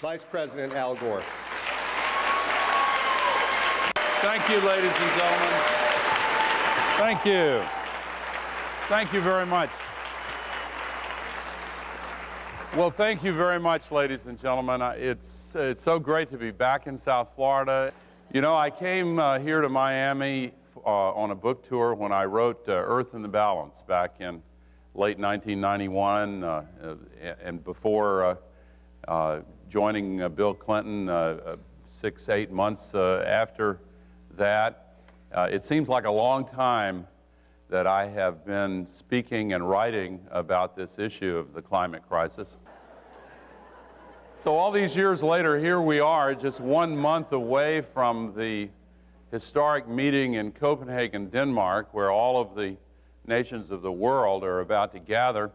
Vice President Al Gore. Thank you, ladies and gentlemen. Thank you. Thank you very much. Well, thank you very much, ladies and gentlemen. It's so great to be back in South Florida. You know, I came here to Miami on a book tour when I wrote Earth in the Balance back in late 1991 and before joining Bill Clinton 6-8 months after that. It seems like a long time that I have been speaking and writing about this issue of the climate crisis. So all these years later, here we are, just 1 month away from the historic meeting in Copenhagen, Denmark, where all of the nations of the world are about to gather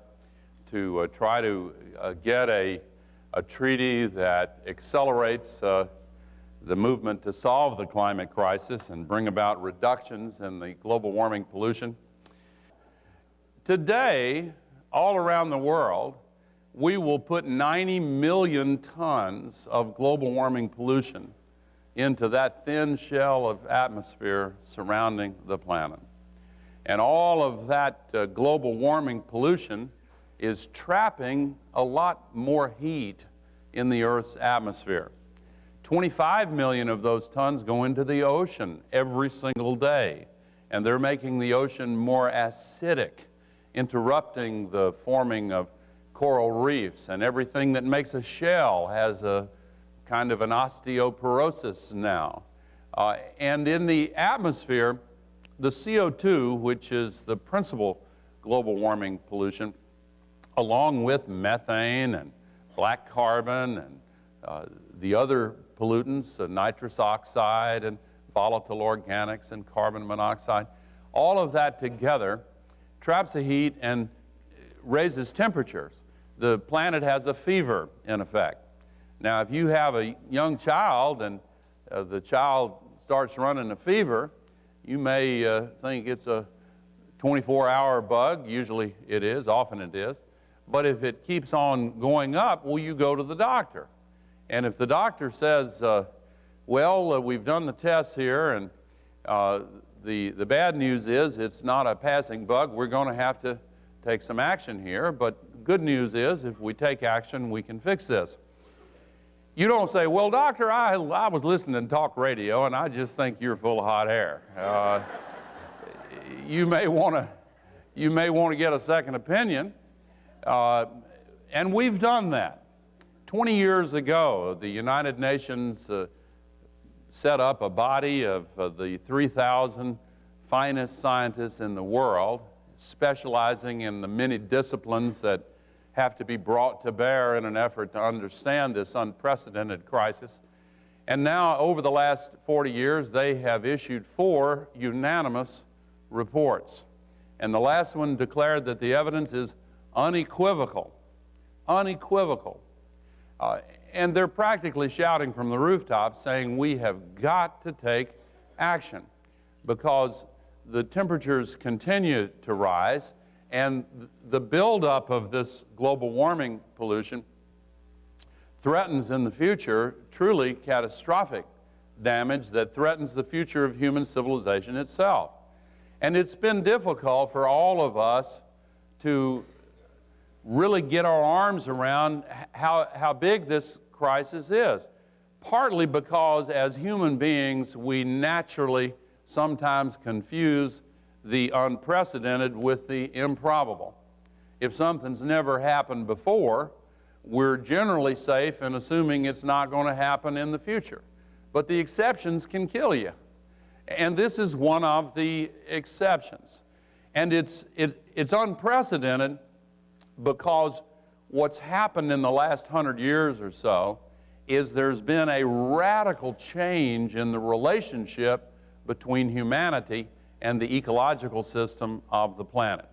to try to get a treaty that accelerates the movement to solve the climate crisis and bring about reductions in the global warming pollution. Today, all around the world, we will put 90 million tons of global warming pollution into that thin shell of atmosphere surrounding the planet. And all of that global warming pollution is trapping a lot more heat in the Earth's atmosphere. 25 million of those tons go into the ocean every single day, and they're making the ocean more acidic, interrupting the forming of coral reefs, and everything that makes a shell has a kind of an osteoporosis now. And in the atmosphere, the CO2, which is the principal global warming pollution, along with methane and black carbon and the other pollutants, nitrous oxide and volatile organics and carbon monoxide, all of that together traps the heat and raises temperatures. The planet has a fever, in effect. Now, if you have a young child and the child starts running a fever, you may think it's a 24-hour bug. Usually it is, often it is. But if it keeps on going up, well, you go to the doctor. And if the doctor says, we've done the tests here, and the bad news is it's not a passing bug, we're going to have to take some action here, but good news is if we take action, we can fix this. You don't say, well, doctor, I was listening to talk radio, and I just think you're full of hot air. You may want to get a second opinion, and we've done that. 20 years ago, the United Nations set up a body of the 3,000 finest scientists in the world, specializing in the many disciplines that have to be brought to bear in an effort to understand this unprecedented crisis. And now, over the last 40 years, they have issued 4 unanimous reports. And the last one declared that the evidence is unequivocal. Unequivocal. And they're practically shouting from the rooftops saying we have got to take action because the temperatures continue to rise, and the buildup of this global warming pollution threatens in the future truly catastrophic damage that threatens the future of human civilization itself. And it's been difficult for all of us to really get our arms around how big this crisis is, partly because as human beings we naturally sometimes confuse the unprecedented with the improbable. If something's never happened before, we're generally safe in assuming it's not going to happen in the future. But the exceptions can kill you. And this is one of the exceptions. And it's unprecedented because what's happened in the last 100 years or so is there's been a radical change in the relationship between humanity and the ecological system of the planet.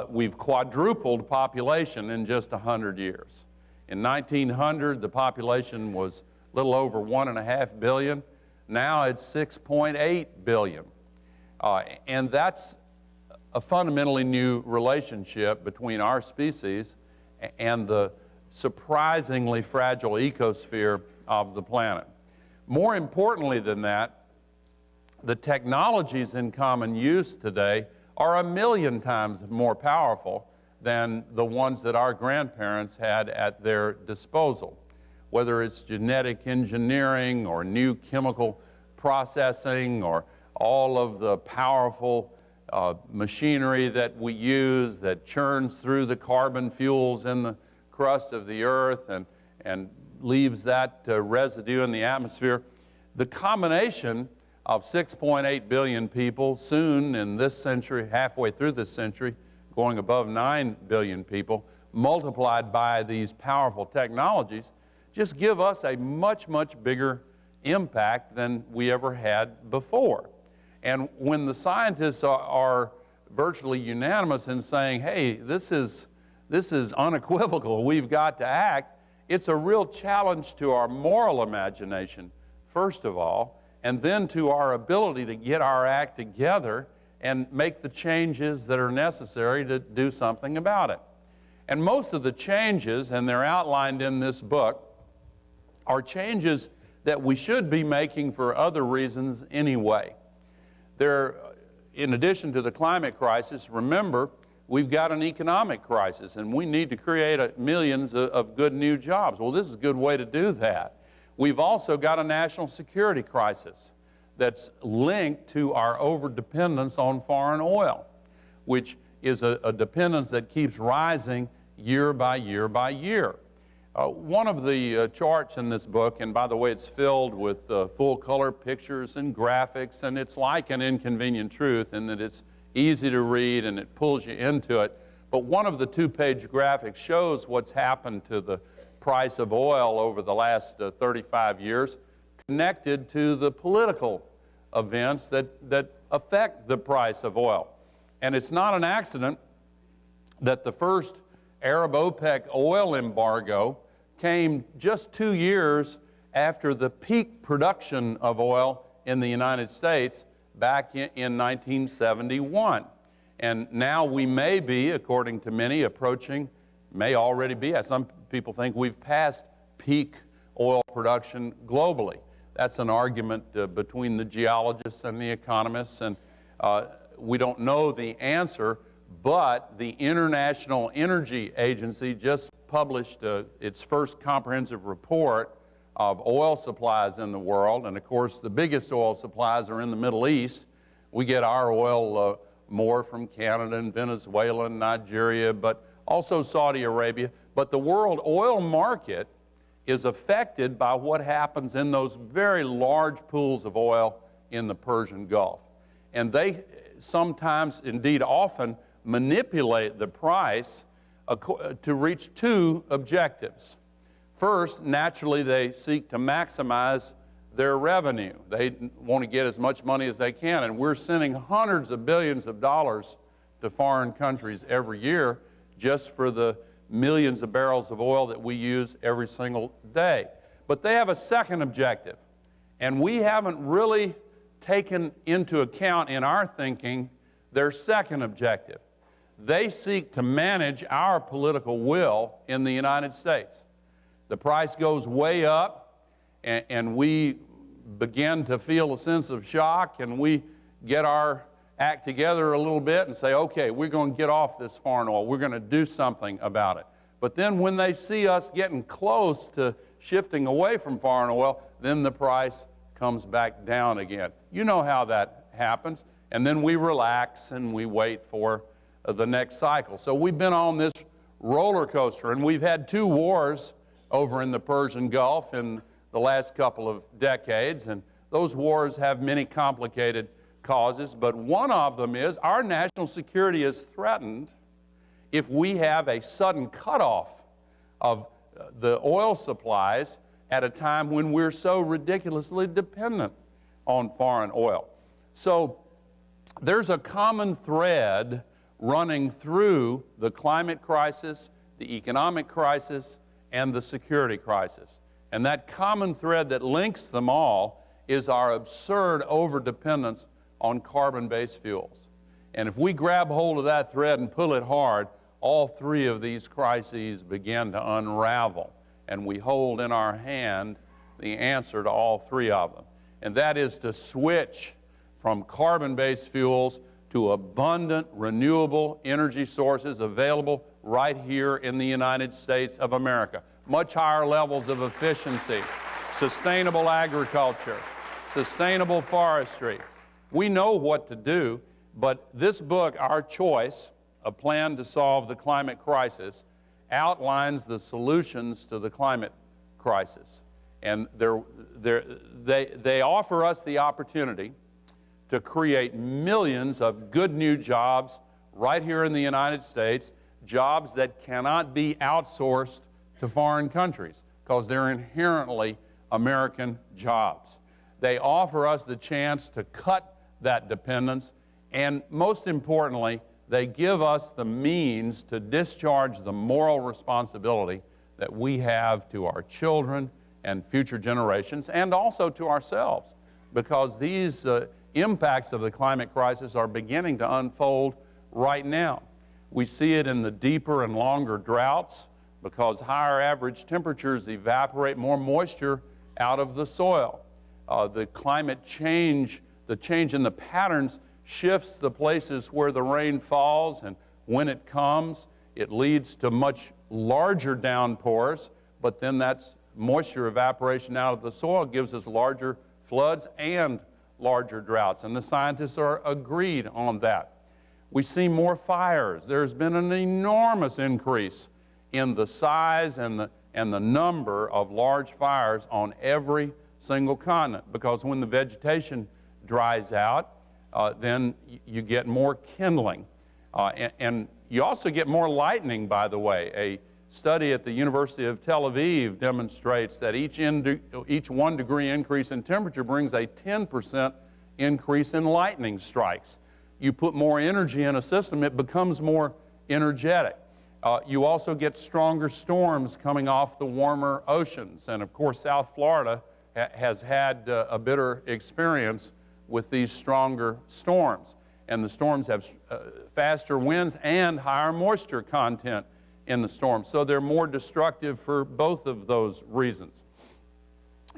We've quadrupled population in just 100 years. In 1900, the population was a little over 1.5 billion. Now it's 6.8 billion. And that's a fundamentally new relationship between our species and the surprisingly fragile ecosphere of the planet. More importantly than that, the technologies in common use today are 1,000,000 times more powerful than the ones that our grandparents had at their disposal. Whether it's genetic engineering or new chemical processing or all of the powerful machinery that we use that churns through the carbon fuels in the crust of the earth and leaves that residue in the atmosphere. The combination of 6.8 billion people, soon in this century, halfway through this century, going above 9 billion people, multiplied by these powerful technologies, just give us a much, much bigger impact than we ever had before. And when the scientists are virtually unanimous in saying, hey, this is unequivocal, we've got to act, it's a real challenge to our moral imagination, first of all, and then to our ability to get our act together and make the changes that are necessary to do something about it. And most of the changes, and they're outlined in this book, are changes that we should be making for other reasons anyway. In addition to the climate crisis, remember, we've got an economic crisis, and we need to create millions of good new jobs. Well, this is a good way to do that. We've also got a national security crisis that's linked to our overdependence on foreign oil, which is a dependence that keeps rising year by year by year. One of the charts in this book, and by the way, it's filled with full-color pictures and graphics, and it's like an inconvenient truth in that it's easy to read and it pulls you into it. But one of the two-page graphics shows what's happened to the price of oil over the last 35 years connected to the political events that affect the price of oil. And it's not an accident that the first Arab OPEC oil embargo came just 2 years after the peak production of oil in the United States back in 1971. And now we may be, according to many, may already be, as some people think, we've passed peak oil production globally. That's an argument between the geologists and the economists, and we don't know the answer, but the International Energy Agency just published its first comprehensive report of oil supplies in the world, and of course the biggest oil supplies are in the Middle East. We get our oil more from Canada and Venezuela and Nigeria, but also Saudi Arabia. But the world oil market is affected by what happens in those very large pools of oil in the Persian Gulf. And they sometimes, indeed often, manipulate the price to reach two objectives. First, naturally, they seek to maximize their revenue. They want to get as much money as they can, and we're sending hundreds of billions of dollars to foreign countries every year just for the millions of barrels of oil that we use every single day. But they have a second objective, and we haven't really taken into account in our thinking their second objective. They seek to manage our political will in the United States. The price goes way up, and we begin to feel a sense of shock, and we get our act together a little bit and say, okay, we're going to get off this foreign oil. We're going to do something about it. But then when they see us getting close to shifting away from foreign oil, then the price comes back down again. You know how that happens. And then we relax and we wait for the next cycle. So we've been on this roller coaster, and we've had 2 wars over in the Persian Gulf in the last couple of decades, and those wars have many complicated causes, but one of them is our national security is threatened if we have a sudden cutoff of the oil supplies at a time when we're so ridiculously dependent on foreign oil. So there's a common thread running through the climate crisis, the economic crisis, and the security crisis. And that common thread that links them all is our absurd overdependence on carbon-based fuels. And if we grab hold of that thread and pull it hard, all three of these crises begin to unravel, and we hold in our hand the answer to all three of them. And that is to switch from carbon-based fuels to abundant, renewable energy sources available right here in the United States of America. Much higher levels of efficiency, sustainable agriculture, sustainable forestry. We know what to do, but this book, Our Choice, A Plan to Solve the Climate Crisis, outlines the solutions to the climate crisis. And they offer us the opportunity to create millions of good new jobs right here in the United States, jobs that cannot be outsourced to foreign countries because they're inherently American jobs. They offer us the chance to cut that dependence, and most importantly, they give us the means to discharge the moral responsibility that we have to our children and future generations, and also to ourselves, because these impacts of the climate crisis are beginning to unfold right now. We see it in the deeper and longer droughts because higher average temperatures evaporate more moisture out of the soil. The climate change, the change in the patterns shifts the places where the rain falls, and when it comes, it leads to much larger downpours, but then that's moisture evaporation out of the soil gives us larger floods and larger droughts, and the scientists are agreed on that. We see more fires. There's been an enormous increase in the size and the number of large fires on every single continent, because when the vegetation dries out, then you get more kindling. And you also get more lightning, by the way. A study at the University of Tel Aviv demonstrates that each 1 degree increase in temperature brings a 10% increase in lightning strikes. You put more energy in a system, it becomes more energetic. You also get stronger storms coming off the warmer oceans. And of course, South Florida has had a bitter experience with these stronger storms. And the storms have faster winds and higher moisture content in the storm. So they're more destructive for both of those reasons.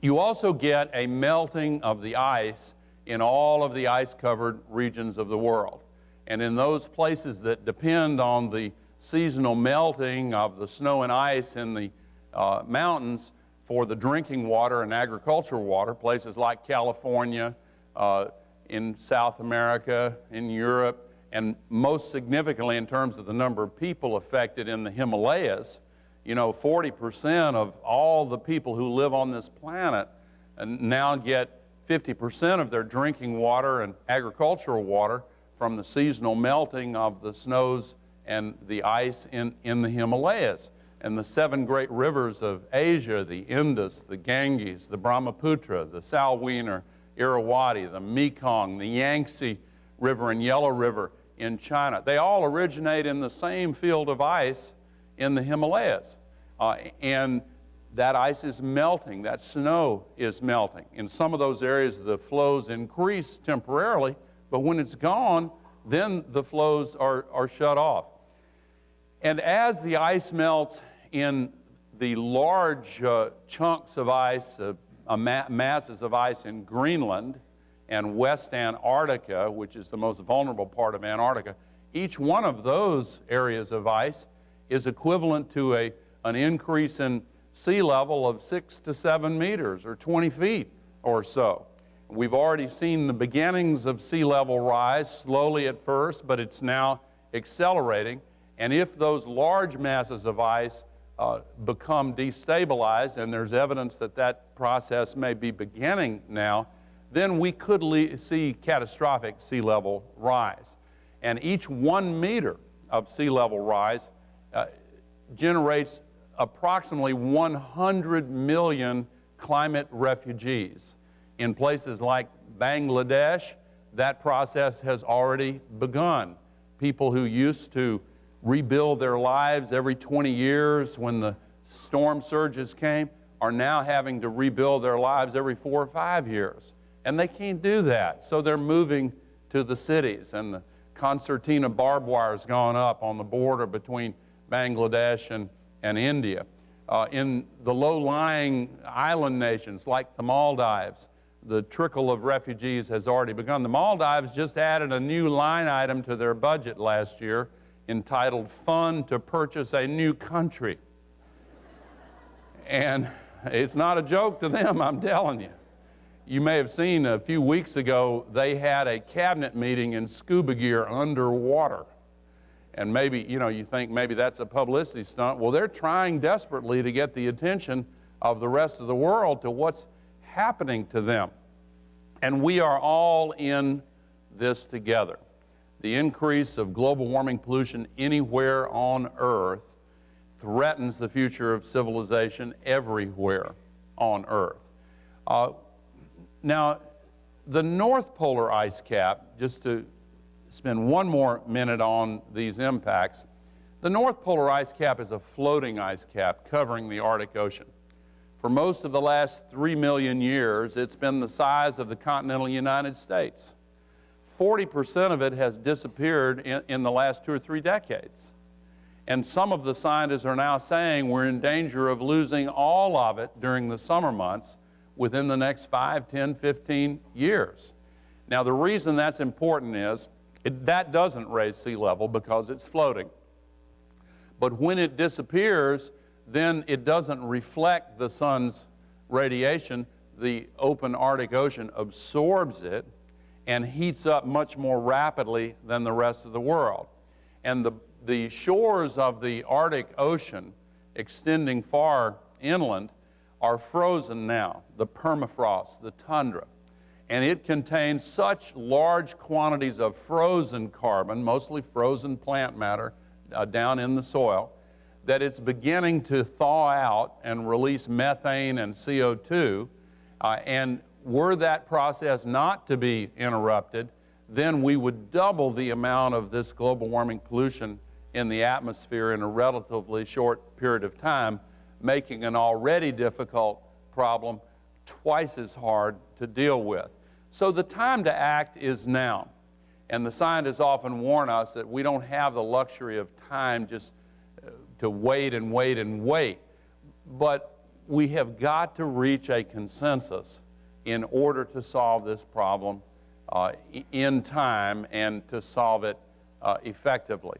You also get a melting of the ice in all of the ice-covered regions of the world. And in those places that depend on the seasonal melting of the snow and ice in the mountains for the drinking water and agricultural water, places like California, in South America, in Europe, and most significantly in terms of the number of people affected in the Himalayas, 40% of all the people who live on this planet now get 50% of their drinking water and agricultural water from the seasonal melting of the snows and the ice in the Himalayas. And the 7 great rivers of Asia, the Indus, the Ganges, the Brahmaputra, the Salween, Irrawaddy, the Mekong, the Yangtze River and Yellow River in China. They all originate in the same field of ice in the Himalayas. And that ice is melting, that snow is melting. In some of those areas, the flows increase temporarily, but when it's gone, then the flows are shut off. And as the ice melts in the large chunks of ice, masses of ice in Greenland and West Antarctica, which is the most vulnerable part of Antarctica, each one of those areas of ice is equivalent to an increase in sea level of 6 to 7 meters or 20 feet or so. We've already seen the beginnings of sea level rise, slowly at first, but it's now accelerating. And if those large masses of ice become destabilized, and there's evidence that that process may be beginning now, then we could see catastrophic sea level rise. And each 1 meter of sea level rise generates approximately 100 million climate refugees. In places like Bangladesh, that process has already begun. People who used to rebuild their lives every 20 years when the storm surges came are now having to rebuild their lives every 4 or 5 years. And they can't do that, so they're moving to the cities. And concertina barbed wire's gone up on the border between Bangladesh and India. In the low-lying island nations like the Maldives, the trickle of refugees has already begun. The Maldives just added a new line item to their budget last year entitled Fund to Purchase a New Country. And it's not a joke to them, I'm telling you. You may have seen a few weeks ago, they had a cabinet meeting in scuba gear underwater. And maybe, you think maybe that's a publicity stunt. Well, they're trying desperately to get the attention of the rest of the world to what's happening to them. And we are all in this together. The increase of global warming pollution anywhere on Earth threatens the future of civilization everywhere on Earth. Now, the North Polar ice cap, just to spend one more minute on these impacts, the North Polar ice cap is a floating ice cap covering the Arctic Ocean. For most of the last 3 million years, it's been the size of the continental United States. 40% of it has disappeared in the last 2 or 3 decades. And some of the scientists are now saying we're in danger of losing all of it during the summer months within the next 5, 10, 15 years. Now, the reason that's important is that doesn't raise sea level because it's floating. But when it disappears, then it doesn't reflect the sun's radiation. The open Arctic Ocean absorbs it and heats up much more rapidly than the rest of the world. And the shores of the Arctic Ocean, extending far inland, are frozen now, the permafrost, the tundra. And it contains such large quantities of frozen carbon, mostly frozen plant matter down in the soil, that it's beginning to thaw out and release methane and CO2. And were that process not to be interrupted, then we would double the amount of this global warming pollution in the atmosphere in a relatively short period of time, making an already difficult problem twice as hard to deal with. So the time to act is now. And the scientists often warn us that we don't have the luxury of time just to wait and wait and wait. But we have got to reach a consensus in order to solve this problem in time and to solve it effectively.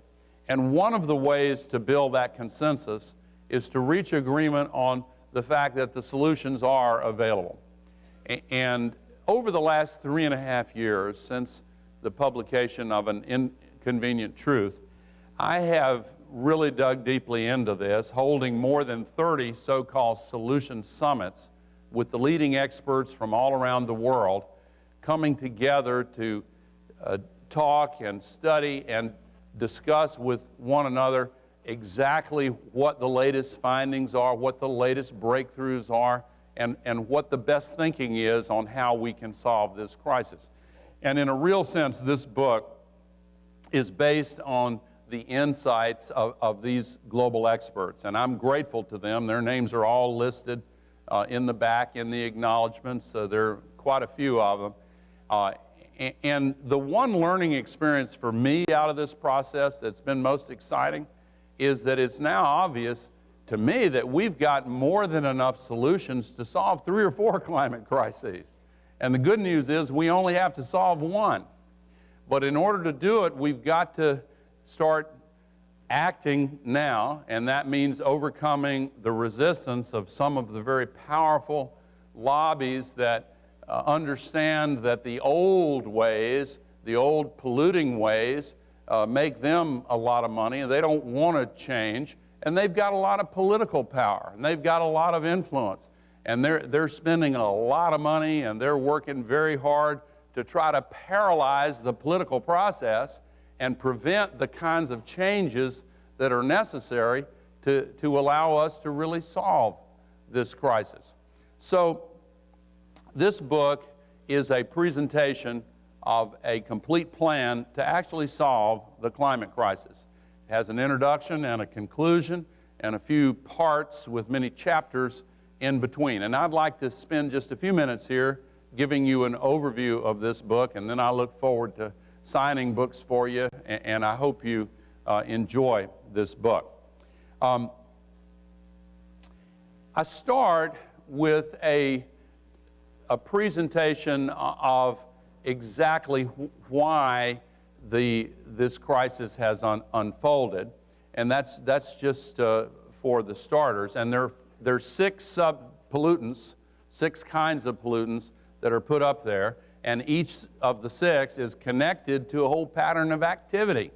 And one of the ways to build that consensus is to reach agreement on the fact that the solutions are available. And over the last 3.5 years since the publication of An Inconvenient Truth, I have really dug deeply into this, holding more than 30 so-called solution summits with the leading experts from all around the world coming together to talk and study and discuss with one another exactly what the latest findings are, what the latest breakthroughs are, and what the best thinking is on how we can solve this crisis. And in a real sense, this book is based on the insights of these global experts, and I'm grateful to them. Their names are all listed in the back in the acknowledgments. There are quite a few of them. And the one learning experience for me out of this process that's been most exciting is that it's now obvious to me that we've got more than enough solutions to solve 3 or 4 climate crises. And the good news is we only have to solve one. But in order to do it, we've got to start acting now, and that means overcoming the resistance of some of the very powerful lobbies that understand that the old ways, the old polluting ways, make them a lot of money, and they don't want to change. And they've got a lot of political power, and they've got a lot of influence. And they're spending a lot of money, and they're working very hard to try to paralyze the political process and prevent the kinds of changes that are necessary to allow us to really solve this crisis. So this book is a presentation of a complete plan to actually solve the climate crisis. It has an introduction and a conclusion and a few parts with many chapters in between. And I'd like to spend just a few minutes here giving you an overview of this book, and then I look forward to signing books for you, and I hope you enjoy this book. I start with a presentation of exactly why this crisis has unfolded, and that's just for the starters. And there's 6 pollutants, 6 kinds of pollutants that are put up there, and each of the 6 is connected to a whole pattern of activity.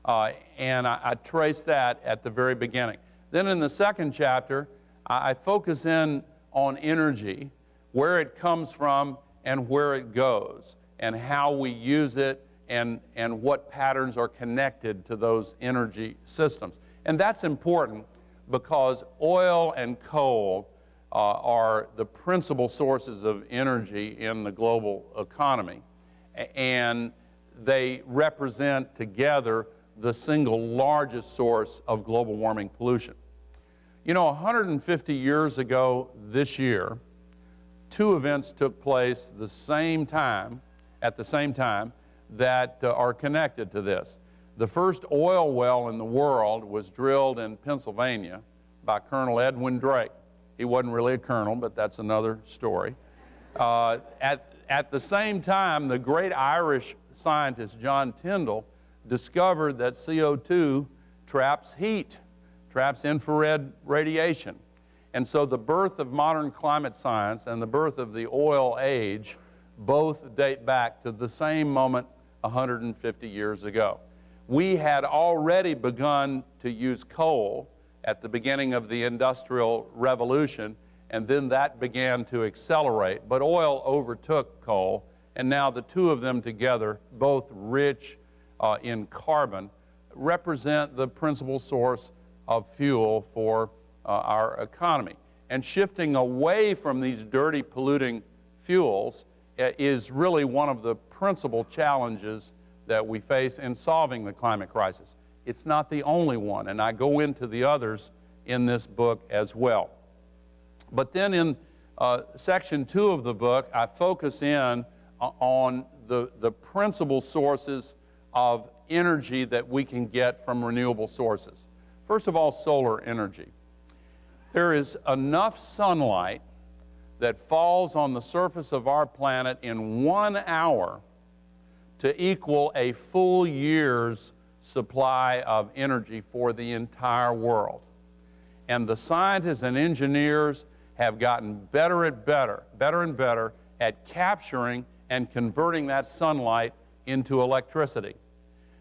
And I trace that at the very beginning. Then in the second chapter, I focus in on energy, where it comes from and where it goes, and how we use it, and what patterns are connected to those energy systems. And that's important because oil and coal are the principal sources of energy in the global economy, and they represent together the single largest source of global warming pollution. You know, 150 years ago this year, 2 events took place at the same time that are connected to this. The first oil well in the world was drilled in Pennsylvania by Colonel Edwin Drake. He wasn't really a colonel, but that's another story. At the same time, the great Irish scientist John Tyndall discovered that CO2 traps heat, traps infrared radiation. And so the birth of modern climate science and the birth of the oil age both date back to the same moment 150 years ago. We had already begun to use coal at the beginning of the Industrial Revolution, and then that began to accelerate. But oil overtook coal, and now the 2 of them together, both rich in carbon, represent the principal source of fuel for our economy. And shifting away from these dirty, polluting fuels is really one of the principal challenges that we face in solving the climate crisis. It's not the only one, and I go into the others in this book as well. But then in section 2 of the book, I focus in on the principal sources of energy that we can get from renewable sources. First of all, solar energy. There is enough sunlight that falls on the surface of our planet in 1 hour to equal a full year's supply of energy for the entire world. And the scientists and engineers have gotten better and better at capturing and converting that sunlight into electricity.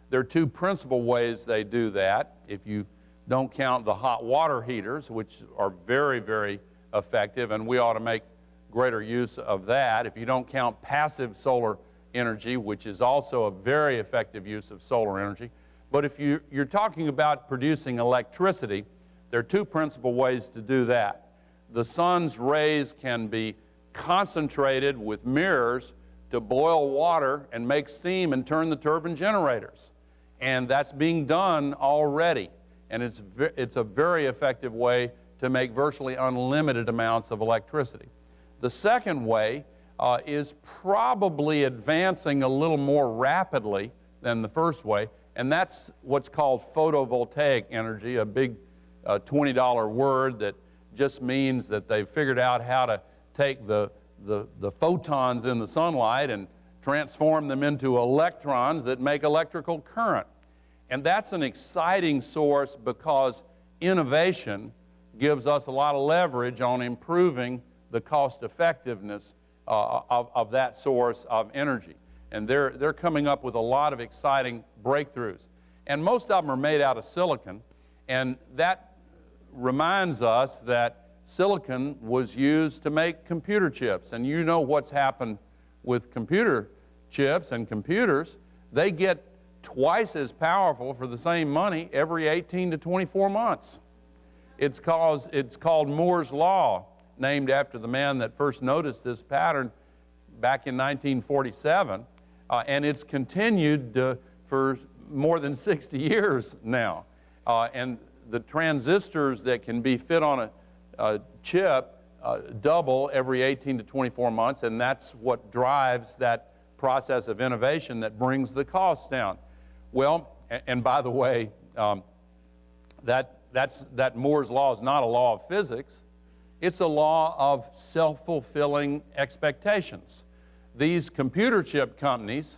There are 2 principal ways they do that. If you don't count the hot water heaters, which are very, very effective, and we ought to make greater use of that. If you don't count passive solar energy, which is also a very effective use of solar energy. But if you're talking about producing electricity, there are 2 principal ways to do that. The sun's rays can be concentrated with mirrors to boil water and make steam and turn the turbine generators. And that's being done already. And it's a very effective way to make virtually unlimited amounts of electricity. The second way is probably advancing a little more rapidly than the first way, and that's what's called photovoltaic energy, a big $20 word that just means that they've figured out how to take the photons in the sunlight and transform them into electrons that make electrical current. And that's an exciting source because innovation gives us a lot of leverage on improving the cost effectiveness of that source of energy. And they're coming up with a lot of exciting breakthroughs. And most of them are made out of silicon, and that reminds us that silicon was used to make computer chips. And you know what's happened with computer chips and computers. They get twice as powerful for the same money every 18 to 24 months. It's called Moore's Law, named after the man that first noticed this pattern back in 1947, and it's continued for more than 60 years now. And the transistors that can be fit on a chip double every 18 to 24 months, and that's what drives that process of innovation that brings the cost down. Well, and by the way, that Moore's law is not a law of physics. It's a law of self-fulfilling expectations. These computer chip companies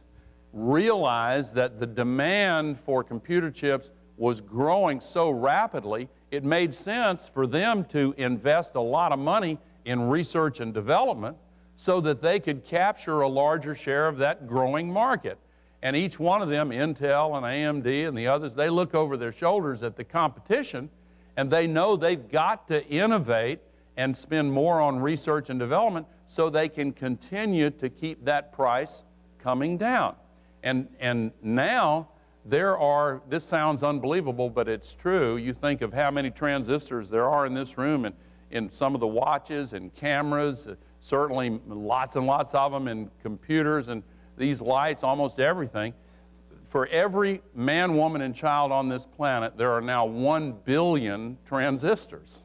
realized that the demand for computer chips was growing so rapidly, it made sense for them to invest a lot of money in research and development so that they could capture a larger share of that growing market. And each one of them, Intel and AMD and the others, they look over their shoulders at the competition, and they know they've got to innovate and spend more on research and development so they can continue to keep that price coming down. And now there are, this sounds unbelievable, but it's true. You think of how many transistors there are in this room and in some of the watches and cameras, certainly lots and lots of them in computers and these lights, almost everything. For every man, woman, and child on this planet, there are now 1 billion transistors.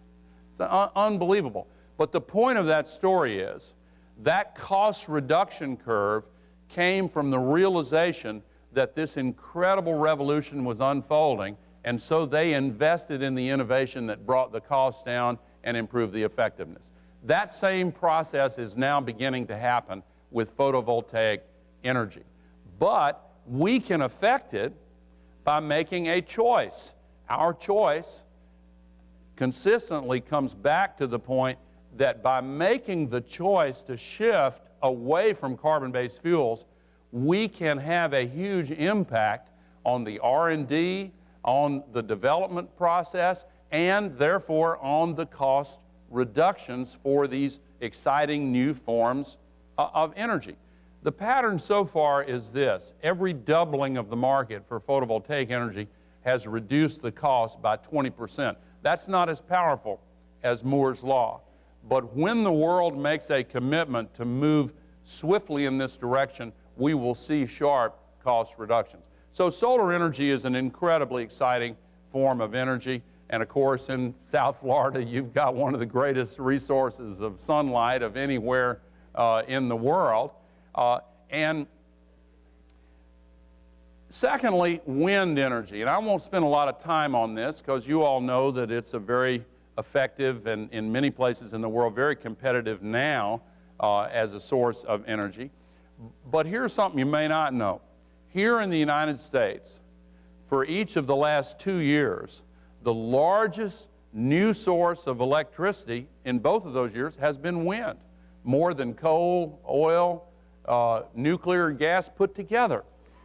It's unbelievable. But the point of that story is that cost reduction curve came from the realization that this incredible revolution was unfolding, and so they invested in the innovation that brought the cost down and improved the effectiveness. That same process is now beginning to happen with photovoltaic energy. But we can affect it by making a choice. Our choice consistently comes back to the point that by making the choice to shift away from carbon-based fuels, we can have a huge impact on the R&D, on the development process, and therefore on the cost reductions for these exciting new forms of energy. The pattern so far is this: every doubling of the market for photovoltaic energy has reduced the cost by 20%. That's not as powerful as Moore's law. But when the world makes a commitment to move swiftly in this direction, we will see sharp cost reductions. So solar energy is an incredibly exciting form of energy. And of course, in South Florida, you've got one of the greatest resources of sunlight of anywhere in the world. And secondly, wind energy. And I won't spend a lot of time on this because you all know that it's a very effective and in many places in the world very competitive now as a source of energy. But here's something you may not know. Here in the United States, for each of the last 2 years, the largest new source of electricity in both of those years has been wind, more than coal, oil, nuclear, gas put together.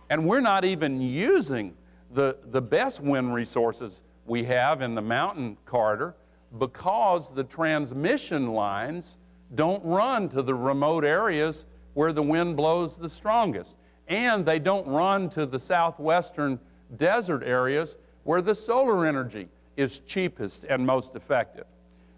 And we're not even using the best wind resources we have in the mountain corridor because the transmission lines don't run to the remote areas where the wind blows the strongest. And they don't run to the southwestern desert areas where the solar energy is cheapest and most effective.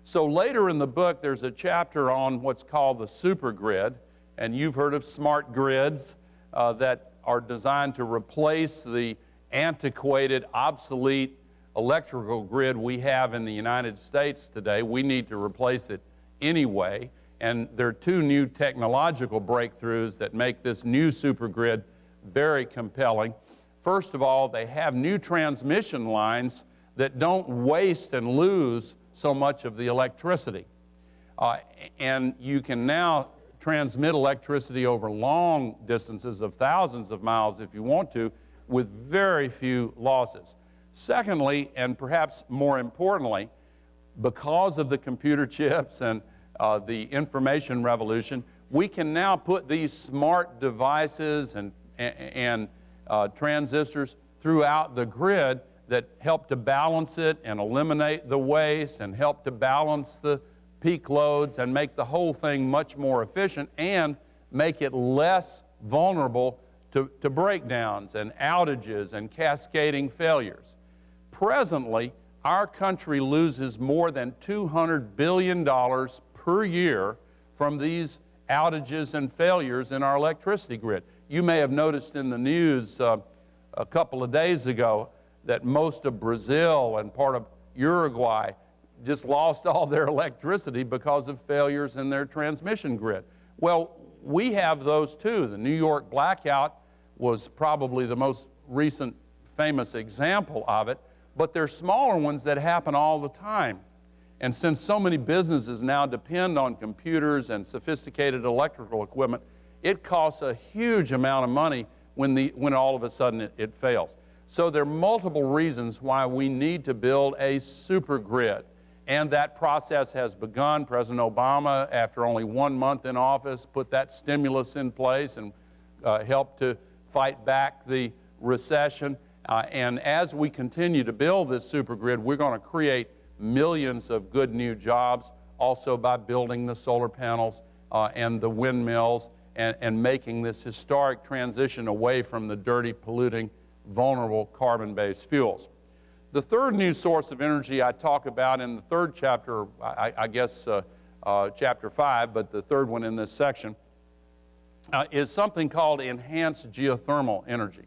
So later in the book, there's a chapter on what's called the supergrid, and you've heard of smart grids that are designed to replace the antiquated, obsolete electrical grid we have in the United States today. We need to replace it anyway, and there are 2 new technological breakthroughs that make this new supergrid very compelling. First of all, they have new transmission lines that don't waste and lose so much of the electricity. And you can now transmit electricity over long distances of thousands of miles if you want to, with very few losses. Secondly, and perhaps more importantly, because of the computer chips and the information revolution, we can now put these smart devices and transistors throughout the grid that help to balance it and eliminate the waste and help to balance the peak loads and make the whole thing much more efficient and make it less vulnerable to breakdowns and outages and cascading failures. Presently, our country loses more than $200 billion per year from these outages and failures in our electricity grid. You may have noticed in the news a couple of days ago that most of Brazil and part of Uruguay just lost all their electricity because of failures in their transmission grid. Well, we have those too. The New York blackout was probably the most recent famous example of it, but there's smaller ones that happen all the time. And since so many businesses now depend on computers and sophisticated electrical equipment, it costs a huge amount of money when all of a sudden it fails. So there are multiple reasons why we need to build a super grid. And that process has begun. President Obama, after only 1 month in office, put that stimulus in place and helped to fight back the recession. And as we continue to build this super grid, we're going to create millions of good new jobs, also by building the solar panels and the windmills and making this historic transition away from the dirty, polluting, vulnerable carbon-based fuels. The third new source of energy I talk about in the third chapter, I guess chapter 5, but the third one in this section, is something called enhanced geothermal energy.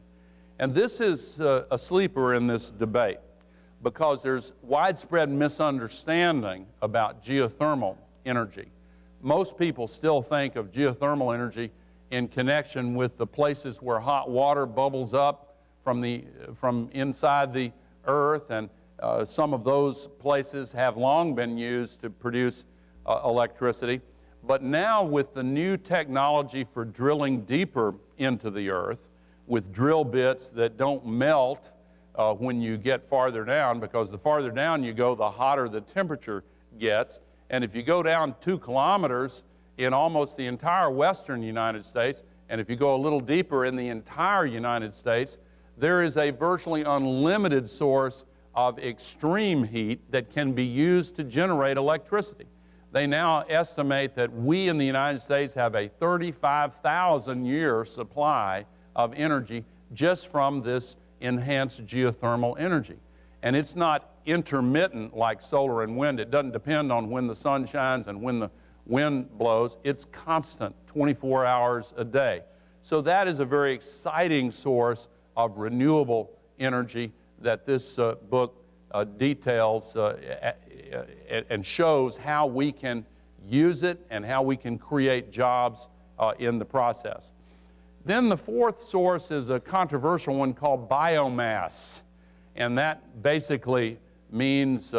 And this is a sleeper in this debate because there's widespread misunderstanding about geothermal energy. Most people still think of geothermal energy in connection with the places where hot water bubbles up from inside the earth, and some of those places have long been used to produce electricity. But now with the new technology for drilling deeper into the earth, with drill bits that don't melt when you get farther down, because the farther down you go, the hotter the temperature gets. And if you go down 2 kilometers in almost the entire western United States, and if you go a little deeper in the entire United States, there is a virtually unlimited source of extreme heat that can be used to generate electricity. They now estimate that we in the United States have a 35,000-year supply of energy just from this enhanced geothermal energy. And it's not intermittent like solar and wind. It doesn't depend on when the sun shines and when the wind blows. It's constant, 24 hours a day. So that is a very exciting source of renewable energy that this book details and shows how we can use it and how we can create jobs in the process. Then the fourth source is a controversial one called biomass, and that basically means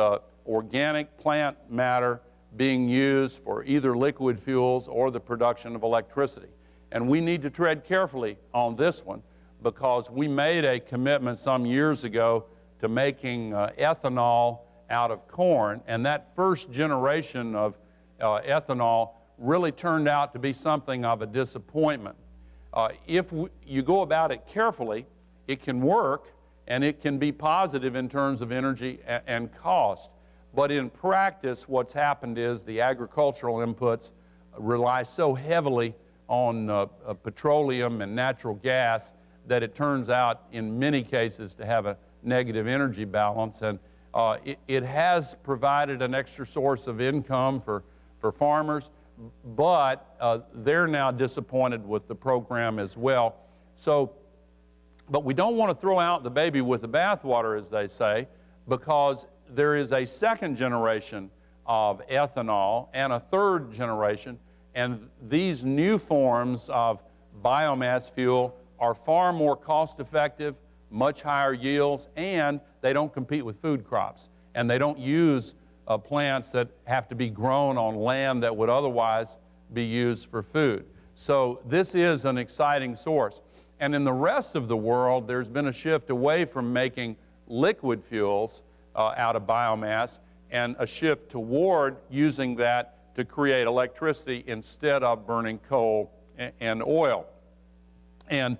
organic plant matter being used for either liquid fuels or the production of electricity. And we need to tread carefully on this one because we made a commitment some years ago to making ethanol out of corn, and that first generation of ethanol really turned out to be something of a disappointment. If you go about it carefully, it can work and it can be positive in terms of energy and cost. But in practice, what's happened is the agricultural inputs rely so heavily on petroleum and natural gas that it turns out in many cases to have a negative energy balance. And it has provided an extra source of income for farmers, but they're now disappointed with the program as well. But we don't want to throw out the baby with the bathwater, as they say, because there is a second generation of ethanol and a third generation, and these new forms of biomass fuel are far more cost-effective, much higher yields, and they don't compete with food crops. And they don't use plants that have to be grown on land that would otherwise be used for food. So this is an exciting source. And in the rest of the world, there's been a shift away from making liquid fuels out of biomass and a shift toward using that to create electricity instead of burning coal and oil. And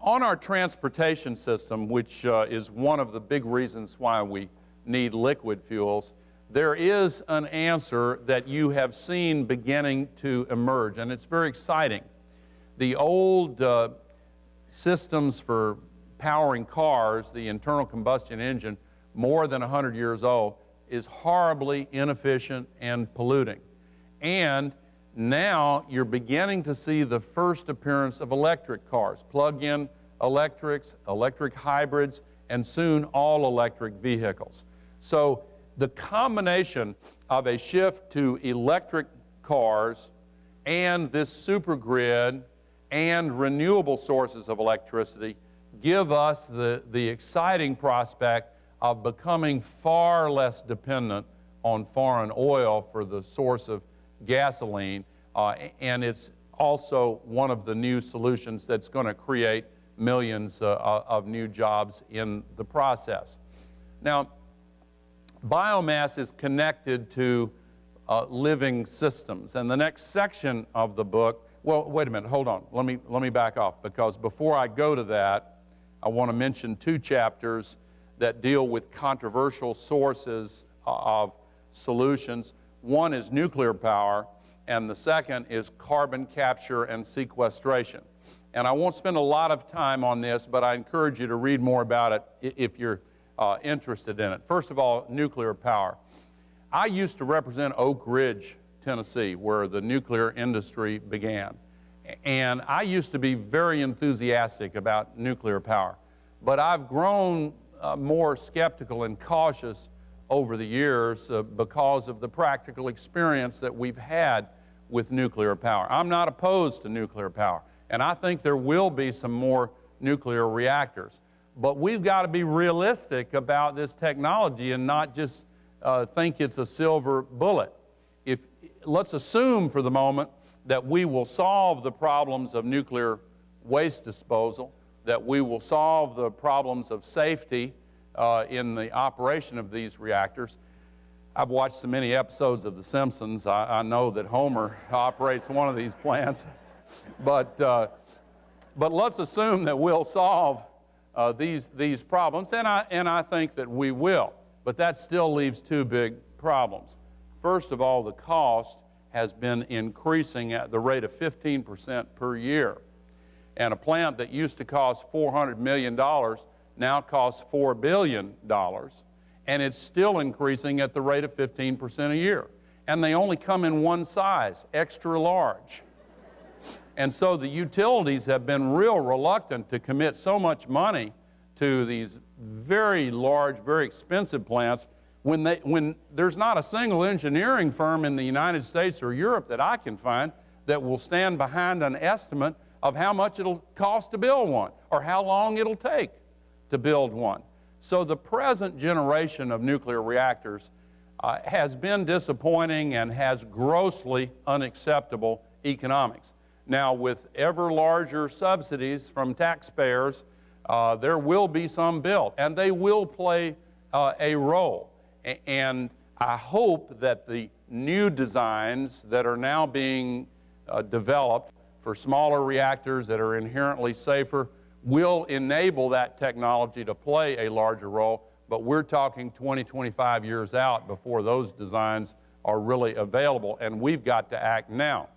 on our transportation system, which is one of the big reasons why we need liquid fuels, there is an answer that you have seen beginning to emerge, and it's very exciting. The old systems for powering cars, the internal combustion engine, more than 100 years old, is horribly inefficient and polluting. And now you're beginning to see the first appearance of electric cars, plug-in electrics, electric hybrids, and soon all electric vehicles. So the combination of a shift to electric cars and this supergrid and renewable sources of electricity give us the exciting prospect of becoming far less dependent on foreign oil for the source of gasoline, and it's also one of the new solutions that's going to create millions of new jobs in the process. Now, biomass is connected to living systems, and the next section of the book, well, wait a minute, hold on, let me back off, because before I go to that, I want to mention two chapters that deal with controversial sources of solutions. One is nuclear power, and the second is carbon capture and sequestration. And I won't spend a lot of time on this, but I encourage you to read more about it if you're interested in it. First of all, nuclear power. I used to represent Oak Ridge, Tennessee, where the nuclear industry began. And I used to be very enthusiastic about nuclear power. But I've grown more skeptical and cautious over the years because of the practical experience that we've had with nuclear power. I'm not opposed to nuclear power, and I think there will be some more nuclear reactors. But we've got to be realistic about this technology and not just think it's a silver bullet. Let's assume for the moment that we will solve the problems of nuclear waste disposal, that we will solve the problems of safety in the operation of these reactors. I've watched so many episodes of The Simpsons, I know that Homer operates one of these plants. But let's assume that we'll solve these problems, and I think that we will. But that still leaves two big problems. First of all, the cost has been increasing at the rate of 15% per year. And a plant that used to cost $400 million now costs $4 billion, and it's still increasing at the rate of 15% a year. And they only come in one size, extra large. And so the utilities have been real reluctant to commit so much money to these very large, very expensive plants when there's not a single engineering firm in the United States or Europe that I can find that will stand behind an estimate of how much it'll cost to build one or how long it'll take to build one. So the present generation of nuclear reactors has been disappointing and has grossly unacceptable economics. Now, with ever larger subsidies from taxpayers, there will be some built, and they will play a role. And I hope that the new designs that are now being developed for smaller reactors that are inherently safer will enable that technology to play a larger role, but we're talking 20, 25 years out before those designs are really available, and we've got to act now.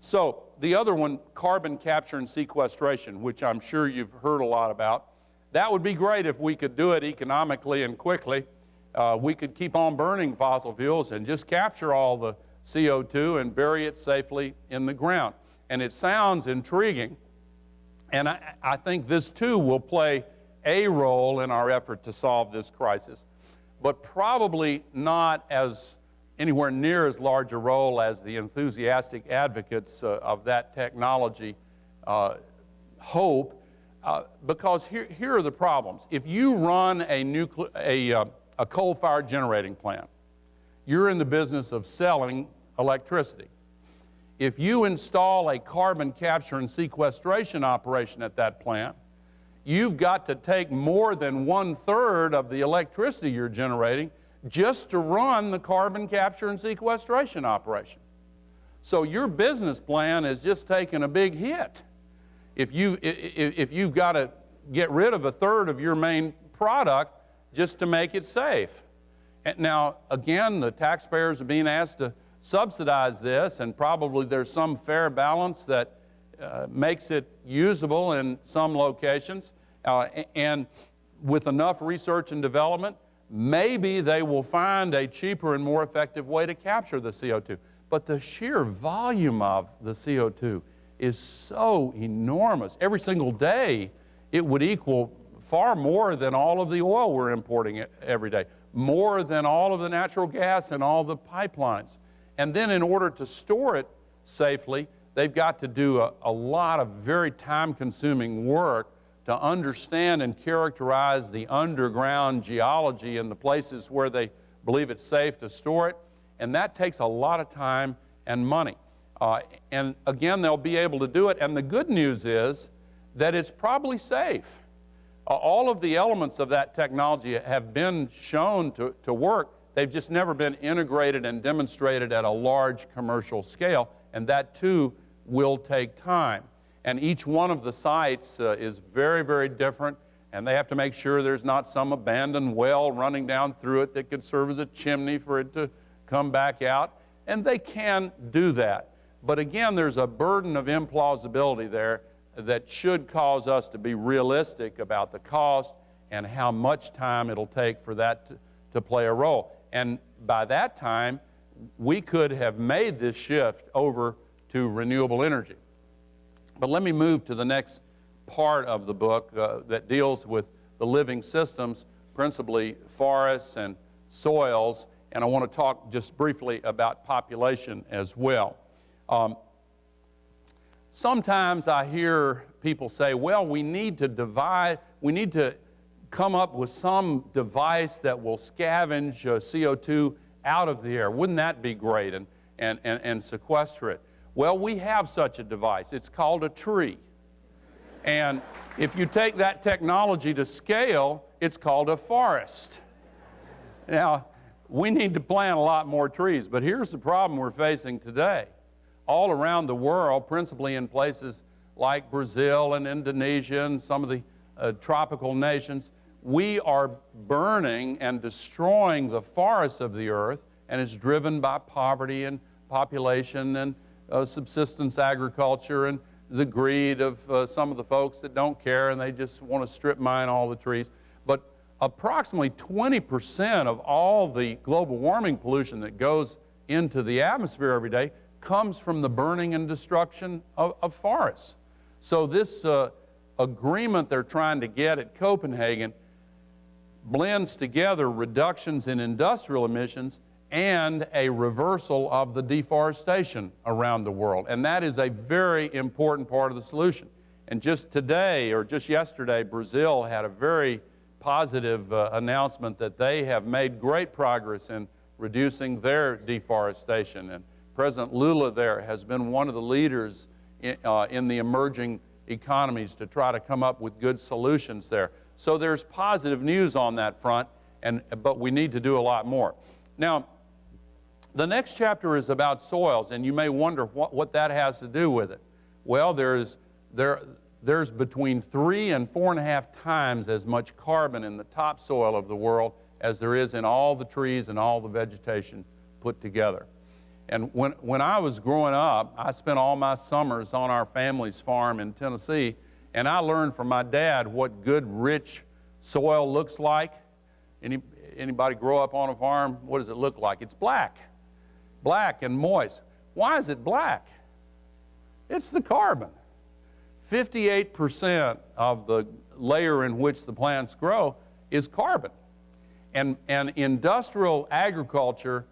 So the other one, carbon capture and sequestration, which I'm sure you've heard a lot about, that would be great if we could do it economically and quickly. We could keep on burning fossil fuels and just capture all the CO2 and bury it safely in the ground. And it sounds intriguing, and I think this too will play a role in our effort to solve this crisis, but probably not as anywhere near as large a role as the enthusiastic advocates of that technology hope, because here are the problems. If you run a coal-fired generating plant, you're in the business of selling electricity. If you install a carbon capture and sequestration operation at that plant, you've got to take more than 1/3 of the electricity you're generating just to run the carbon capture and sequestration operation. So your business plan is just taking a big hit. If you've got to get rid of 1/3 of your main product just to make it safe. And now, again, the taxpayers are being asked to subsidize this, and probably there's some fair balance that makes it usable in some locations. And with enough research and development, maybe they will find a cheaper and more effective way to capture the CO2. But the sheer volume of the CO2 is so enormous. Every single day, it would equal far more than all of the oil we're importing every day, more than all of the natural gas and all the pipelines. And then in order to store it safely. They've got to do a lot of very time-consuming work to understand and characterize the underground geology in the places where they believe it's safe to store it, and that takes a lot of time and money. And again, they'll be able to do it, and the good news is that it's probably safe. All of the elements of that technology have been shown to work. They've just never been integrated and demonstrated at a large commercial scale, and that too will take time. And each one of the sites is very, very different, and they have to make sure there's not some abandoned well running down through it that could serve as a chimney for it to come back out, and they can do that. But again, there's a burden of implausibility there that should cause us to be realistic about the cost and how much time it'll take for that to play a role. And by that time, we could have made this shift over to renewable energy. But let me move to the next part of the book that deals with the living systems, principally forests and soils, and I want to talk just briefly about population as well. Sometimes I hear people say, well, we need to come up with some device that will scavenge CO2 out of the air. Wouldn't that be great, and sequester it? Well, we have such a device. It's called a tree. And if you take that technology to scale, it's called a forest. Now, we need to plant a lot more trees, but here's the problem we're facing today. All around the world, principally in places like Brazil and Indonesia and some of the tropical nations, we are burning and destroying the forests of the earth, and it's driven by poverty and population and subsistence agriculture and the greed of some of the folks that don't care and they just want to strip mine all the trees. But approximately 20% of all the global warming pollution that goes into the atmosphere every day comes from the burning and destruction of forests. So this agreement they're trying to get at Copenhagen blends together reductions in industrial emissions and a reversal of the deforestation around the world. And that is a very important part of the solution. And just today, or just yesterday, Brazil had a very positive announcement that they have made great progress in reducing their deforestation. And President Lula there has been one of the leaders in the emerging economies to try to come up with good solutions there. So there's positive news on that front, but we need to do a lot more. Now, the next chapter is about soils, and you may wonder what that has to do with it. Well, there's between 3 and 4.5 times as much carbon in the topsoil of the world as there is in all the trees and all the vegetation put together. And when I was growing up, I spent all my summers on our family's farm in Tennessee, and I learned from my dad what good, rich soil looks like. Anybody grow up on a farm? What does it look like? It's black and moist. Why is it black? It's the carbon. 58% of the layer in which the plants grow is carbon. And industrial agriculture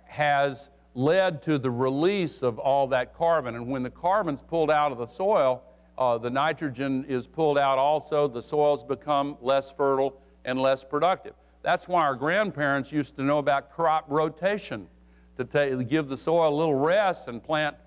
has led to the release of all that carbon. And when the carbon's pulled out of the soil, the nitrogen is pulled out also. The soils become less fertile and less productive. That's why our grandparents used to know about crop rotation, to give the soil a little rest and plant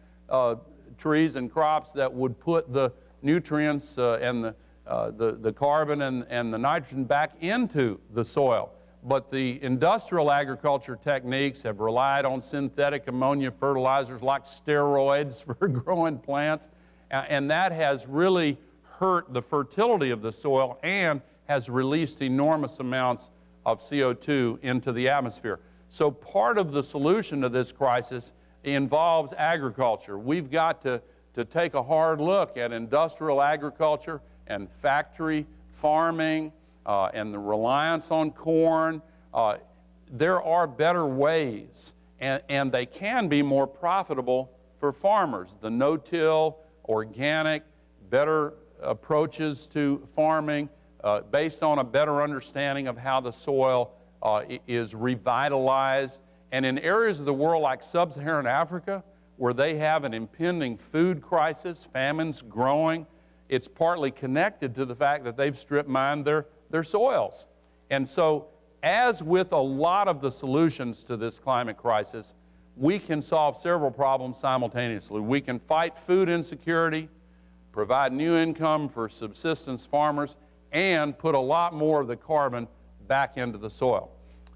trees and crops that would put the nutrients and the carbon and the nitrogen back into the soil. But the industrial agriculture techniques have relied on synthetic ammonia fertilizers like steroids for growing plants, and that has really hurt the fertility of the soil and has released enormous amounts of CO2 into the atmosphere. So part of the solution to this crisis involves agriculture. We've got to take a hard look at industrial agriculture and factory farming and the reliance on corn. There are better ways, and they can be more profitable for farmers. The no-till, organic, better approaches to farming based on a better understanding of how the soil is revitalized. And in areas of the world like sub-Saharan Africa, where they have an impending food crisis, famines growing. It's partly connected to the fact that they've strip mined their soils. And so, as with a lot of the solutions to this climate crisis, we can solve several problems simultaneously. We can fight food insecurity, provide new income for subsistence farmers, and put a lot more of the carbon back into the soil.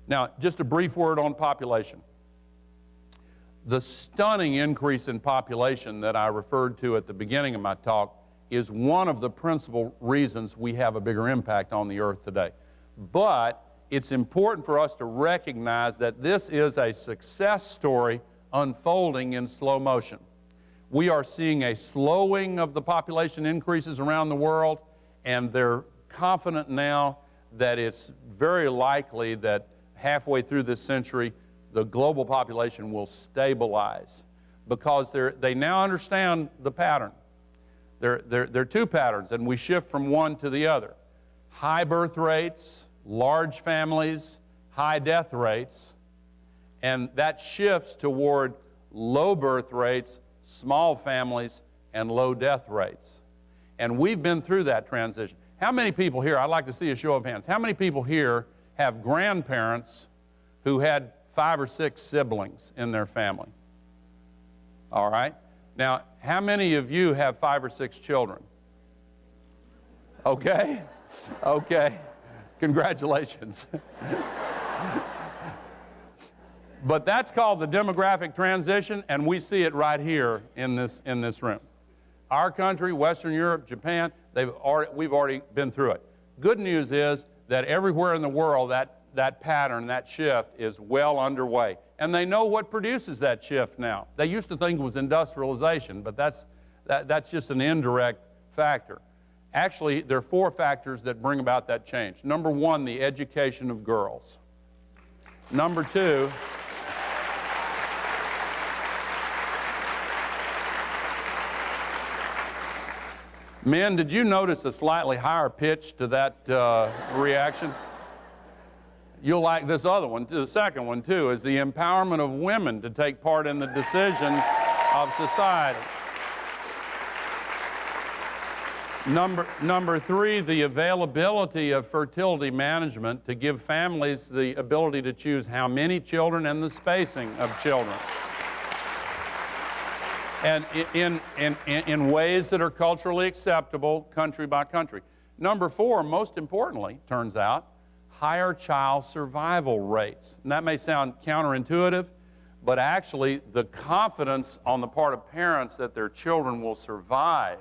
Now, just a brief word on population. The stunning increase in population that I referred to at the beginning of my talk is one of the principal reasons we have a bigger impact on the earth today. But it's important for us to recognize that this is a success story unfolding in slow motion. We are seeing a slowing of the population increases around the world, and they're confident now that it's very likely that halfway through this century, the global population will stabilize because they now understand the pattern. There are two patterns, and we shift from one to the other. High birth rates, large families, high death rates, and that shifts toward low birth rates, small families, and low death rates. And we've been through that transition. How many people here, I'd like to see a show of hands, how many people here have grandparents who had 5 or 6 siblings in their family? All right. Now, how many of you have 5 or 6 children? Okay. Okay. Congratulations. But that's called the demographic transition, and we see it right here in this room. Our country, Western Europe, Japan, we've already been through it. Good news is that everywhere in the world, that pattern, that shift is well underway. And they know what produces that shift now. They used to think it was industrialization, but that's just an indirect factor. Actually, there are 4 factors that bring about that change. Number 1, the education of girls. Number 2, men, did you notice a slightly higher pitch to that reaction? You'll like this other one. The second one, too, is the empowerment of women to take part in the decisions of society. Number 3, the availability of fertility management to give families the ability to choose how many children and the spacing of children. And in ways that are culturally acceptable, country by country. Number 4, most importantly, turns out, higher child survival rates. And that may sound counterintuitive, but actually the confidence on the part of parents that their children will survive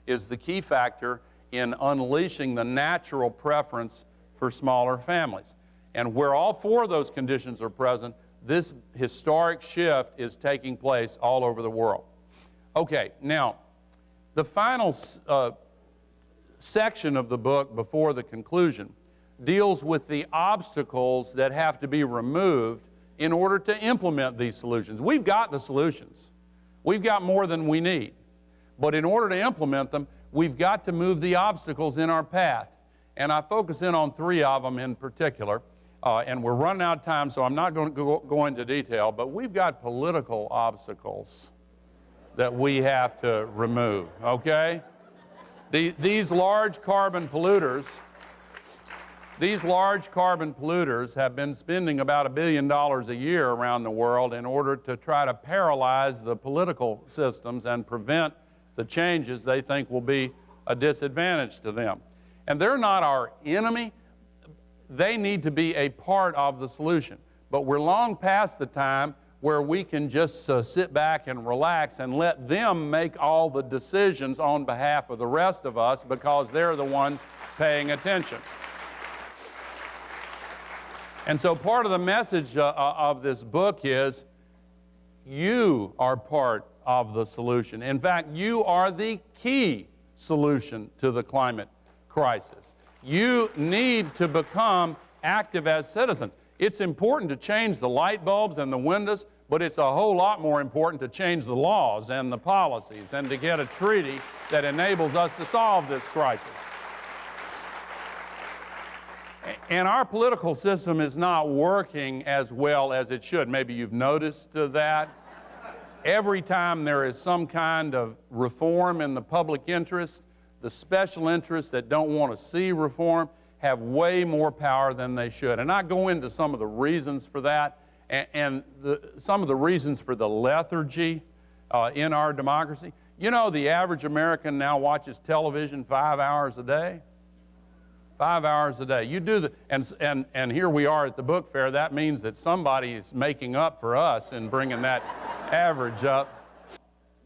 is the key factor in unleashing the natural preference for smaller families. And where all 4 of those conditions are present, this historic shift is taking place all over the world. Okay, now, the final section of the book before the conclusion deals with the obstacles that have to be removed in order to implement these solutions. We've got the solutions. We've got more than we need. But in order to implement them, we've got to move the obstacles in our path. And I focus in on 3 of them in particular. And we're running out of time, so I'm not going to go into detail, but we've got political obstacles that we have to remove, okay? These large carbon polluters have been spending about $1 billion a year around the world in order to try to paralyze the political systems and prevent the changes they think will be a disadvantage to them. And they're not our enemy. They need to be a part of the solution. But we're long past the time where we can just sit back and relax and let them make all the decisions on behalf of the rest of us because they're the ones paying attention. And so part of the message of this book is you are part of the solution. In fact, you are the key solution to the climate crisis. You need to become active as citizens. It's important to change the light bulbs and the windows, but it's a whole lot more important to change the laws and the policies and to get a treaty that enables us to solve this crisis. And our political system is not working as well as it should. Maybe you've noticed that. Every time there is some kind of reform in the public interest, the special interests that don't want to see reform have way more power than they should. And I go into some of the reasons for that and some of the reasons for the lethargy in our democracy. You know, the average American now watches television 5 hours a day. 5 hours a day. You do the, and here we are at the book fair. That means that somebody is making up for us in bringing that average up.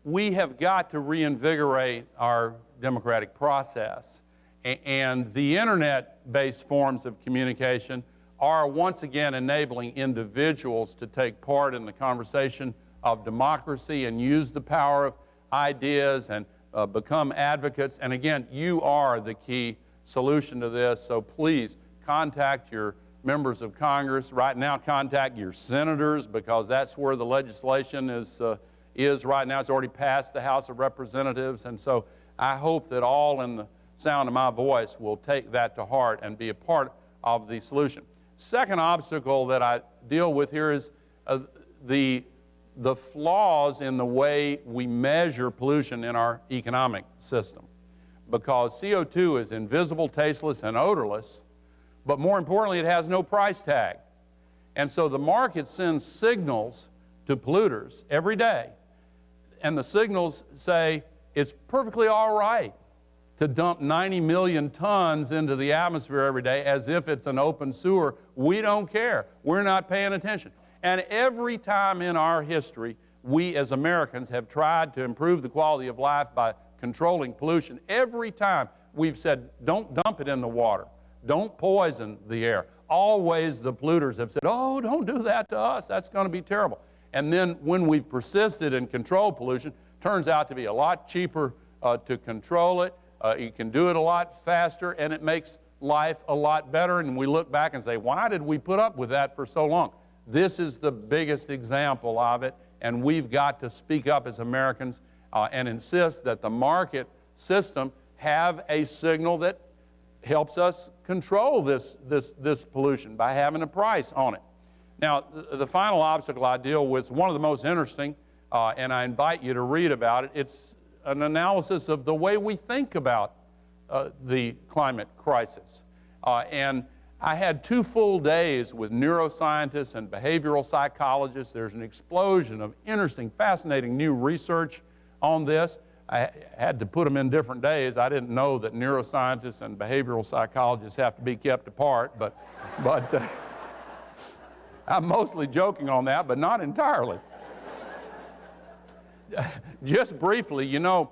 We have got to reinvigorate our democratic process. And the internet-based forms of communication are once again enabling individuals to take part in the conversation of democracy and use the power of ideas and become advocates. And again, you are the key solution to this, so please contact your members of Congress. Right now, contact your senators, because that's where the legislation is right now. It's already passed the House of Representatives, and so I hope that all in the sound of my voice will take that to heart and be a part of the solution. Second obstacle that I deal with here is the flaws in the way we measure pollution in our economic system. Because CO2 is invisible, tasteless, and odorless, but more importantly, it has no price tag. And so the market sends signals to polluters every day, and the signals say it's perfectly all right to dump 90 million tons into the atmosphere every day as if it's an open sewer. We don't care. We're not paying attention. And every time in our history, we as Americans have tried to improve the quality of life by controlling pollution. Every time we've said, don't dump it in the water. Don't poison the air. Always the polluters have said, oh, don't do that to us. That's going to be terrible. And then when we've persisted and controlled pollution, turns out to be a lot cheaper to control it. You can do it a lot faster, and it makes life a lot better. And we look back and say, why did we put up with that for so long? This is the biggest example of it, and we've got to speak up as Americans and insist that the market system have a signal that helps us control this pollution by having a price on it. Now, the final obstacle I deal with is one of the most interesting, and I invite you to read about it. It's an analysis of the way we think about the climate crisis. And I had 2 full days with neuroscientists and behavioral psychologists. There's an explosion of interesting, fascinating new research on this. I had to put them in different days. I didn't know that neuroscientists and behavioral psychologists have to be kept apart, but I'm mostly joking on that, but not entirely. Just briefly, you know,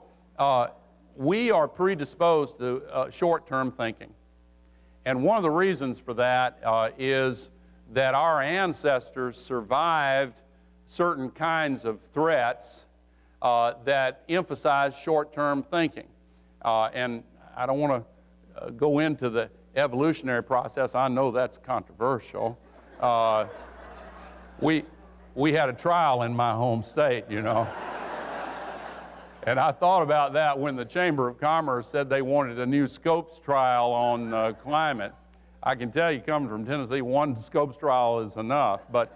we are predisposed to short-term thinking. And one of the reasons for that is that our ancestors survived certain kinds of threats that emphasize short-term thinking. And I don't want to go into the evolutionary process. I know that's controversial. We had a trial in my home state, you know. And I thought about that when the Chamber of Commerce said they wanted a new Scopes trial on climate. I can tell you, coming from Tennessee, one Scopes trial is enough. But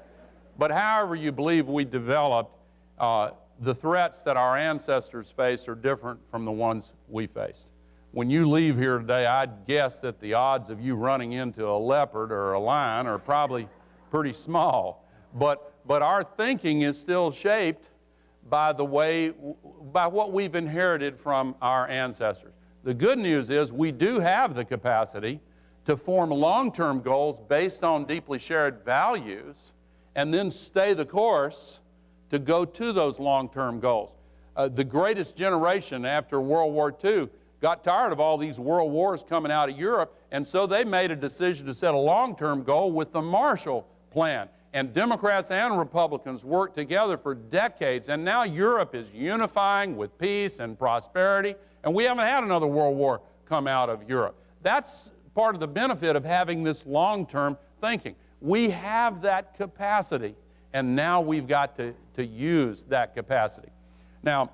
however you believe we developed, the threats that our ancestors faced are different from the ones we faced. When you leave here today, I'd guess that the odds of you running into a leopard or a lion are probably pretty small. But our thinking is still shaped by what we've inherited from our ancestors. The good news is we do have the capacity to form long-term goals based on deeply shared values and then stay the course to go to those long-term goals. The greatest generation after World War II got tired of all these world wars coming out of Europe, and so they made a decision to set a long-term goal with the Marshall Plan. And Democrats and Republicans worked together for decades, and now Europe is unifying with peace and prosperity, and we haven't had another world war come out of Europe. That's part of the benefit of having this long-term thinking. We have that capacity, and now we've got to use that capacity. Now,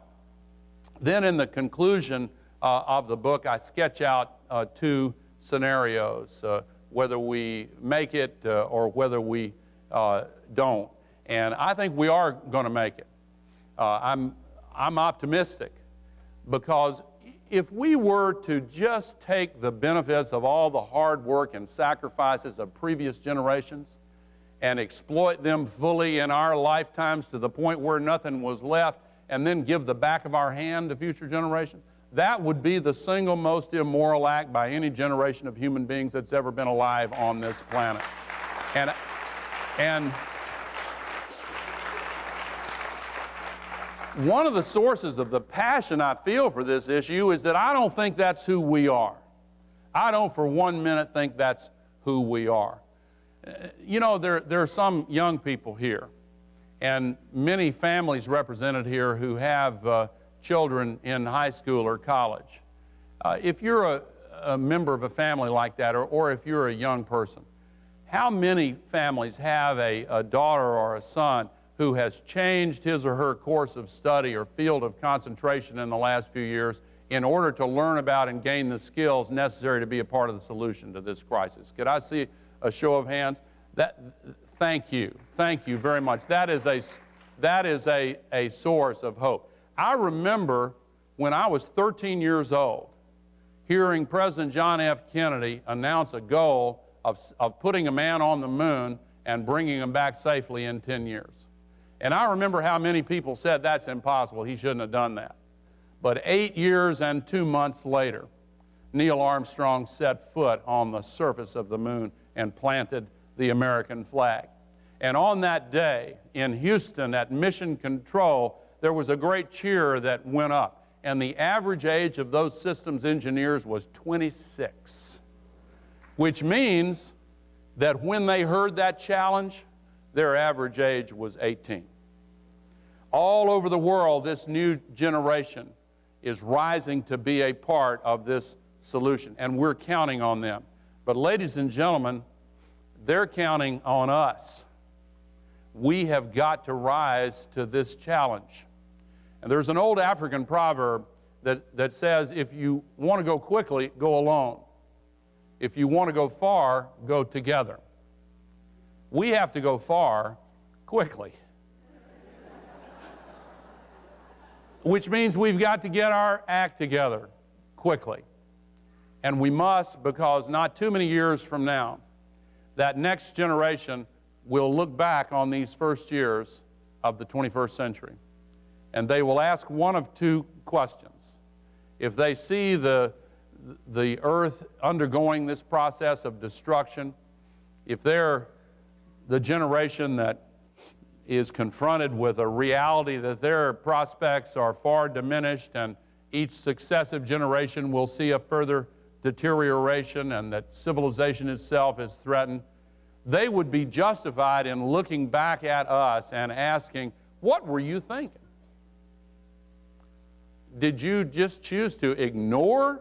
then in the conclusion of the book, I sketch out 2 scenarios, whether we make it or whether we don't. And I think we are going to make it. I'm optimistic, because if we were to just take the benefits of all the hard work and sacrifices of previous generations and exploit them fully in our lifetimes to the point where nothing was left, and then give the back of our hand to future generations, that would be the single most immoral act by any generation of human beings that's ever been alive on this planet. And one of the sources of the passion I feel for this issue is that I don't think that's who we are. I don't for 1 minute think that's who we are. You know, there are some young people here, and many families represented here who have children in high school or college. If you're a member of a family like that, or if you're a young person, how many families have a daughter or a son who has changed his or her course of study or field of concentration in the last few years in order to learn about and gain the skills necessary to be a part of the solution to this crisis? Could I see a show of hands? Thank you very much. That is a source of hope. I remember when I was 13 years old, hearing President John F. Kennedy announce a goal of putting a man on the moon and bringing him back safely in 10 years. And I remember how many people said that's impossible, he shouldn't have done that. But 8 years and 2 months later, Neil Armstrong set foot on the surface of the moon and planted the American flag. And on that day in Houston at Mission Control, there was a great cheer that went up. And the average age of those systems engineers was 26, which means that when they heard that challenge, their average age was 18. All over the world, this new generation is rising to be a part of this solution, and we're counting on them. But ladies and gentlemen, they're counting on us. We have got to rise to this challenge. And there's an old African proverb that says, if you want to go quickly, go alone. If you want to go far, go together. We have to go far quickly. Which means we've got to get our act together quickly. And we must, because not too many years from now, that next generation will look back on these first years of the 21st century. And they will ask one of two questions. If they see the earth undergoing this process of destruction, if they're the generation that is confronted with a reality that their prospects are far diminished and each successive generation will see a further deterioration and that civilization itself is threatened, they would be justified in looking back at us and asking, what were you thinking? Did you just choose to ignore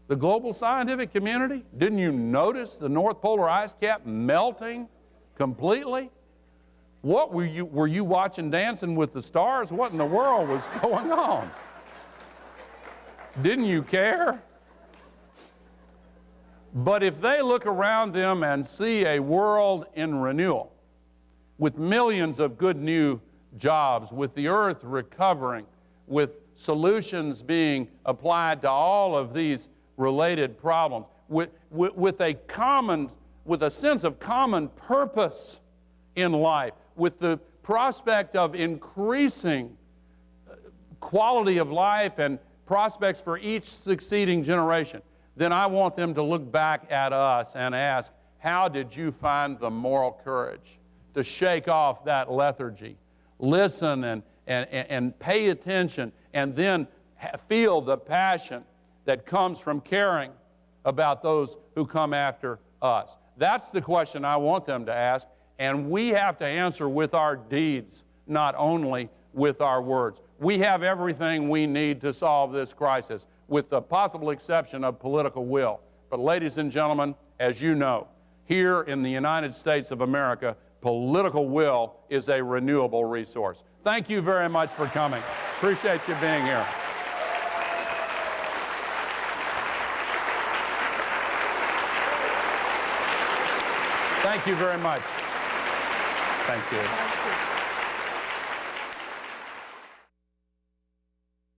the global scientific community? Didn't you notice the North Polar ice cap melting completely? What were you watching Dancing with the Stars? What in the world was going on? Didn't you care? But if they look around them and see a world in renewal, with millions of good new jobs, with the earth recovering, with solutions being applied to all of these related problems, with a sense of common purpose in life, with the prospect of increasing quality of life and prospects for each succeeding generation, then I want them to look back at us and ask, how did you find the moral courage to shake off that lethargy, listen and pay attention, and then feel the passion that comes from caring about those who come after us? That's the question I want them to ask, and we have to answer with our deeds, not only with our words. We have everything we need to solve this crisis, with the possible exception of political will. But ladies and gentlemen, as you know, here in the United States of America, political will is a renewable resource. Thank you very much for coming. Appreciate you being here. Thank you very much. Thank you.